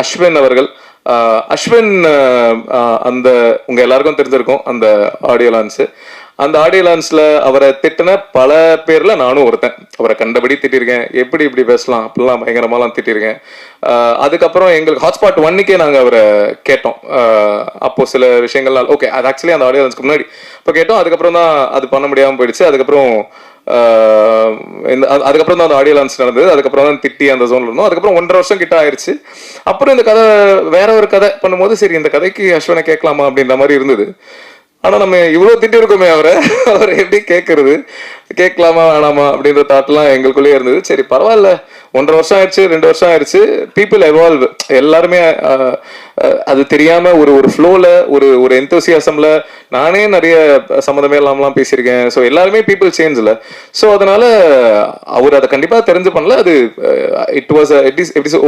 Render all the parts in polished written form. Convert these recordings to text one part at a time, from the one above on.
அஸ்வின் அவர்கள். அஸ்வின் அந்த உங்க எல்லாருக்கும் தெரிஞ்சிருக்கும் அந்த ஆடியோ லான்ஸ். அந்த ஆடியோ லான்ஸ்ல அவரை திட்டின பல பேர்ல நானும் ஒருத்தன். அவரை கண்டபடி திட்டிருக்கேன், எப்படி இப்படி பேசலாம் அப்படிலாம் பயங்கரமாலாம் திட்டிருக்கேன். அதுக்கப்புறம் எங்களுக்கு ஹாட்ஸ்பாட் 1க்கே நாங்கள் அவரை கேட்டோம். அப்போ சில விஷயங்கள்லாம் ஓகே, அது ஆக்சுவலி அந்த ஆடியோ லான்ஸ்க்கு முன்னாடி இப்போ கேட்டோம். அதுக்கப்புறம் தான் அது பண்ண முடியாமல் போயிடுச்சு. அதுக்கப்புறம் அதுக்கப்புறம் தான் அந்த ஆடியோ லான்ச் நடந்தது. அதுக்கப்புறம் தான் திட்டி அந்த ஜோன்ல இருந்தோம். அதுக்கப்புறம் 1.5 வருஷம் கிட்ட ஆயிடுச்சு. அப்புறம் இந்த கதை வேற ஒரு கதை பண்ணும்போது சரி இந்த கதைக்கு அஸ்வினை கேட்கலாமா அப்படின்ற மாதிரி இருந்தது. ஆனா நம்ம இவ்வளவு திட்டி இருக்கோமே அவரை எப்படி கேட்கறது, கேட்கலாமா வேணாமா அப்படின்ற தாட்லாம் எங்களுக்குள்ளேயே இருந்தது. சரி பரவாயில்ல, 1.5 வருஷம் ஆயிடுச்சு, 2 வருஷம் ஆயிடுச்சு, பீப்புள் எவால்வ். எல்லாருமே அது தெரியாம ஒரு ஃப்ளோல ஒரு எந்தோசியாசம்ல நானே நிறைய சம்மந்தமே இல்லாமலாம் பேசியிருக்கேன். ஸோ எல்லாருமே பீப்புள் சேஞ்ச்ல. ஸோ அதனால அவர் அதை கண்டிப்பா தெரிஞ்சு பண்ணல. அது இட் வாஸ்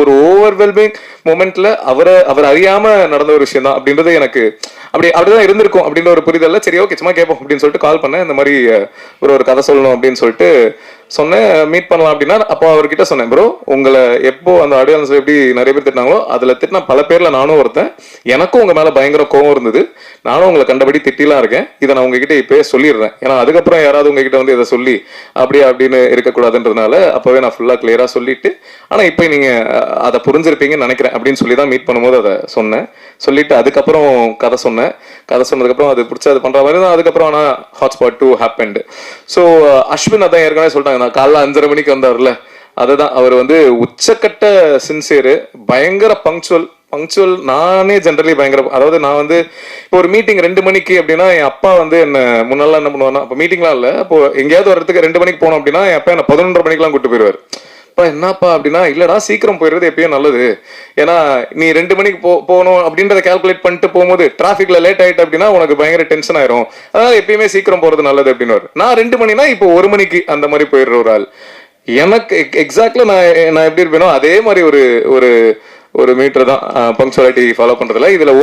ஒரு ஓவர்வெல்மிங் மொமெண்ட்ல அவர் அறியாம நடந்த ஒரு விஷயம் தான் அப்படின்றது எனக்கு அப்படிதான் இருந்திருக்கும் அப்படின்ற ஒரு புரிதல்ல சரி ஓகே சும்மா கேட்போம் அப்படின்னு சொல்லிட்டு கால் பண்ணேன். இந்த மாதிரி ஒரு கதை சொல்லணும் அப்படின்னு சொல்லிட்டு சொன்னேன், மீட் பண்ணலாம் அப்படின்னா. அப்போ அவர்கிட்ட சொன்னேன், ப்ரோ உங்களை எப்போ அந்த ஆடியோ லான்ஸ்ல எப்படி நிறைய பேர் திட்டினாங்களோ அதுல திட்டின பல பேர்ல நானும் ஒருத்தன். எனக்கும் உங்க மேல பயங்கர கோவம் இருந்தது. நானும் உங்களை கண்டபடி திட்டிலாம் இருக்கேன். இதை நான் உங்ககிட்ட இப்பயே சொல்லிடுறேன். ஏன்னா அதுக்கப்புறம் யாராவது உங்ககிட்ட வந்து இதை சொல்லி அப்படின்னு இருக்கக்கூடாதுன்றதுனால அப்பவே நான் ஃபுல்லா கிளியரா சொல்லிட்டு, ஆனா இப்போ நீங்க அதை புரிஞ்சிருப்பீங்கன்னு நினைக்கிறேன் அப்படின்னு சொல்லி தான் மீட் பண்ணும்போது அதை சொன்னேன். சொல்லிட்டு அதுக்கப்புறம் கதை சொன்னேன். கதை சொன்னதுக்கப்புறம் அது பிடிச்சா அது பண்ற மாதிரி தான். அதுக்கப்புறம் ஆனால் ஹாட்ஸ்பாட் 2 ஹேப்பன்ட். ஸோ அஸ்வின் அதான் ஏற்கனவே சொல்லிட்டாங்க, நான் காலைல 5:30 மணிக்கு வந்தார்ல, அதுதான் அவர் வந்து உச்சக்கட்ட சின்சியரு, பயங்கர பங்க்சுவல். நானே ஜென்ரலி பயங்கர, அதாவது நான் வந்து இப்போ ஒரு மீட்டிங் 2 மணிக்கு அப்படின்னா என் அப்பா வந்து என்ன முன்னெல்லாம் என்ன பண்ணுவார்னா, இப்போ மீட்டிங்லாம் இல்லை, அப்போ எங்கேயாவது வரதுக்கு 2 மணிக்கு போனோம் அப்படின்னா என் அப்பா என்ன 11:30 மணிக்கெல்லாம் கூட்டு போயிடுவார். அப்பா என்னப்பா அப்படின்னா, இல்லடா சீக்கிரம் போயிடுறது எப்பயும் நல்லது, ஏன்னா நீ 2 மணிக்கு போகணும் அப்படின்றத கால்குலேட் பண்ணிட்டு போகும்போது டிராஃபிக்ல லேட் ஆயிட்டு அப்படின்னா உனக்கு பயங்கர டென்ஷன் ஆயிரும், அதனால எப்பயுமே சீக்கிரம் போறது நல்லது அப்படின்னு. நான் 2 மணினா இப்போ 1 மணிக்கு அந்த மாதிரி போயிடுற ஒரு ஆள். எனக்கு எக்ஸாக்ட்லா நான் எப்படி இருப்பேனோ அதே மாதிரி ஒரு மீட்டர் தான் பங்க்சுவாலிட்டி ஃபாலோ பண்றதுல. இதுல